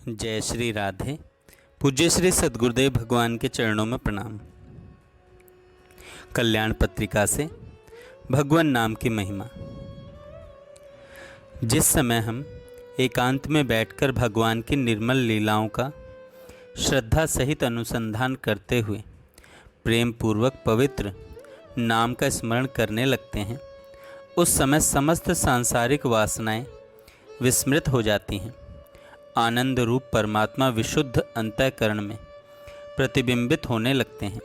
जय श्री राधे। पूज्य श्री सद्गुरुदेव भगवान के चरणों में प्रणाम। कल्याण पत्रिका से भगवान नाम की महिमा। जिस समय हम एकांत में बैठकर भगवान की निर्मल लीलाओं का श्रद्धा सहित अनुसंधान करते हुए प्रेम पूर्वक पवित्र नाम का स्मरण करने लगते हैं, उस समय समस्त सांसारिक वासनाएं विस्मृत हो जाती हैं। आनंद रूप परमात्मा विशुद्ध अंतःकरण में प्रतिबिंबित होने लगते हैं।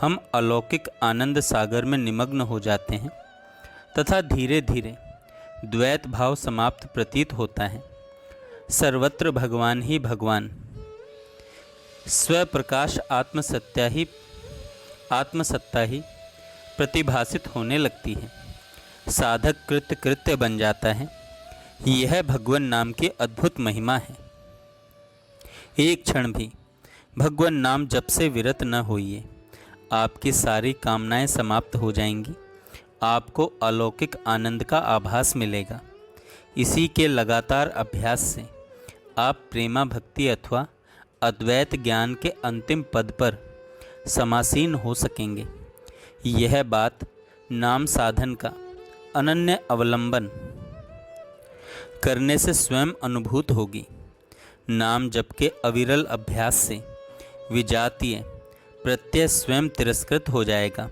हम अलौकिक आनंद सागर में निमग्न हो जाते हैं तथा धीरे धीरे द्वैत भाव समाप्त प्रतीत होता है। सर्वत्र भगवान ही भगवान, स्वप्रकाश आत्मसत्ता ही प्रतिभासित होने लगती है। साधक कृत्य कृत्य बन जाता है। यह भगवान नाम की अद्भुत महिमा है। एक क्षण भी भगवान नाम जप से विरत न होइए, आपकी सारी कामनाएं समाप्त हो जाएंगी। आपको अलौकिक आनंद का आभास मिलेगा। इसी के लगातार अभ्यास से आप प्रेमा भक्ति अथवा अद्वैत ज्ञान के अंतिम पद पर समासीन हो सकेंगे। यह बात नाम साधन का अनन्य अवलंबन करने से स्वयं अनुभूत होगी। नाम जप के अविरल अभ्यास से विजातीय प्रत्यय स्वयं तिरस्कृत हो जाएगा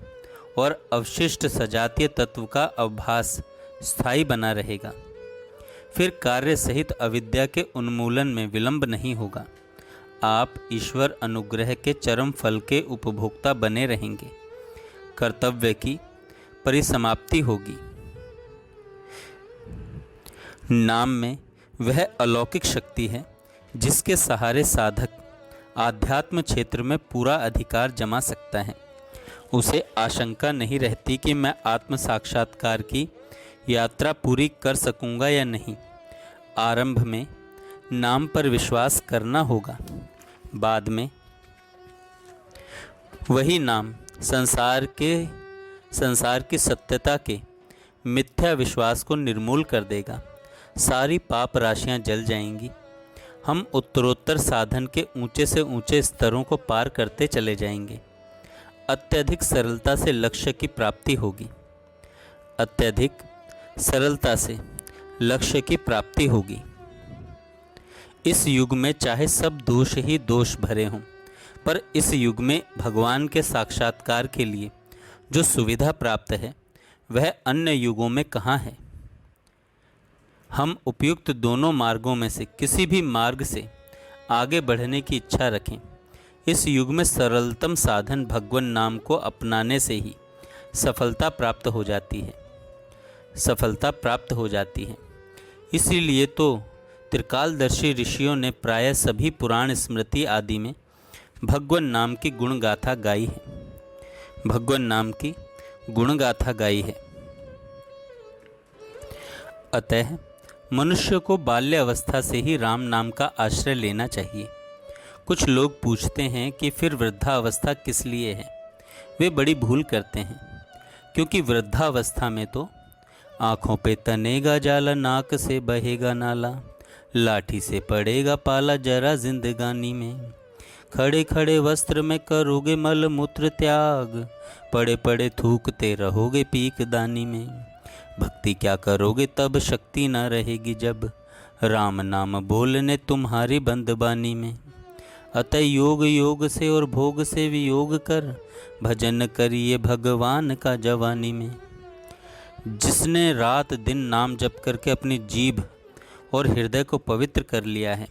और अवशिष्ट सजातीय तत्व का अवभास स्थायी बना रहेगा। फिर कार्य सहित अविद्या के उन्मूलन में विलंब नहीं होगा। आप ईश्वर अनुग्रह के चरम फल के उपभोक्ता बने रहेंगे। कर्तव्य की परिसमाप्ति होगी। नाम में वह अलौकिक शक्ति है जिसके सहारे साधक आध्यात्म क्षेत्र में पूरा अधिकार जमा सकता है। उसे आशंका नहीं रहती कि मैं आत्म साक्षात्कार की यात्रा पूरी कर सकूंगा या नहीं। आरंभ में नाम पर विश्वास करना होगा, बाद में वही नाम संसार की सत्यता के मिथ्या विश्वास को निर्मूल कर देगा। सारी पाप राशियां जल जाएंगी। हम उत्तरोत्तर साधन के ऊंचे से ऊंचे स्तरों को पार करते चले जाएंगे। अत्यधिक सरलता से लक्ष्य की प्राप्ति होगी। अत्यधिक सरलता से लक्ष्य की प्राप्ति होगी। इस युग में चाहे सब दोष ही दोष भरे हों, पर इस युग में भगवान के साक्षात्कार के लिए जो सुविधा प्राप्त है वह अन्य युगों में कहाँ है। हम उपयुक्त दोनों मार्गों में से किसी भी मार्ग से आगे बढ़ने की इच्छा रखें। इस युग में सरलतम साधन भगवान नाम को अपनाने से ही सफलता प्राप्त हो जाती है। इसीलिए तो त्रिकालदर्शी ऋषियों ने प्रायः सभी पुराण स्मृति आदि में भगवान नाम की गुणगाथा गाई है। अतः मनुष्य को बाल्य अवस्था से ही राम नाम का आश्रय लेना चाहिए। कुछ लोग पूछते हैं कि फिर वृद्धावस्था किस लिए है। वे बड़ी भूल करते हैं, क्योंकि वृद्धावस्था में तो आँखों पे तनेगा जाला, नाक से बहेगा नाला, लाठी से पड़ेगा पाला जरा जिंदगानी में, खड़े खड़े वस्त्र में करोगे मल मूत्र त्याग, पड़े पड़े थूकते रहोगे पीक दानी में, भक्ति क्या करोगे तब शक्ति न रहेगी जब, राम नाम बोलने तुम्हारी बंदबानी में, अतः योग योग से और भोग से वियोग कर, भजन करिए भगवान का जवानी में। जिसने रात दिन नाम जप करके अपनी जीभ और हृदय को पवित्र कर लिया है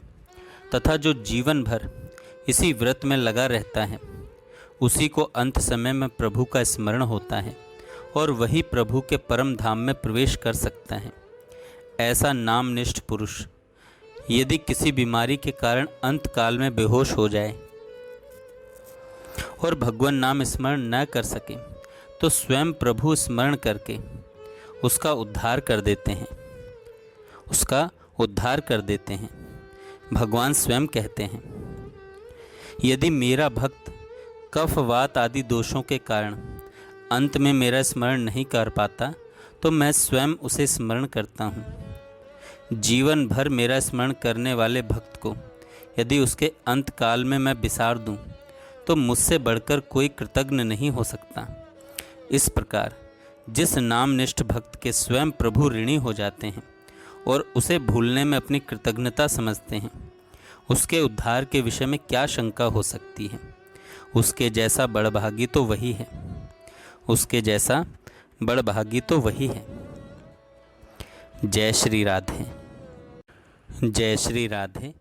तथा जो जीवन भर इसी व्रत में लगा रहता है, उसी को अंत समय में प्रभु का स्मरण होता है और वही प्रभु के परम धाम में प्रवेश कर सकता है। ऐसा नामनिष्ठ पुरुष यदि किसी बीमारी के कारण अंत काल में बेहोश हो जाए और भगवान नाम स्मरण न कर सके, तो स्वयं प्रभु स्मरण करके उसका उद्धार कर देते हैं। भगवान स्वयं कहते हैं, यदि मेरा भक्त कफ वात आदि दोषों के कारण अंत में मेरा स्मरण नहीं कर पाता, तो मैं स्वयं उसे स्मरण करता हूँ। जीवन भर मेरा स्मरण करने वाले भक्त को यदि उसके अंत काल में मैं बिसार दूं, तो मुझसे बढ़कर कोई कृतज्ञ नहीं हो सकता। इस प्रकार जिस नामनिष्ठ भक्त के स्वयं प्रभु ऋणी हो जाते हैं और उसे भूलने में अपनी कृतज्ञता समझते हैं, उसके उद्धार के विषय में क्या शंका हो सकती है। उसके जैसा बड़भागी तो वही है, उसके जैसा बड़भागी तो वही है। जय श्री राधे। जय श्री राधे।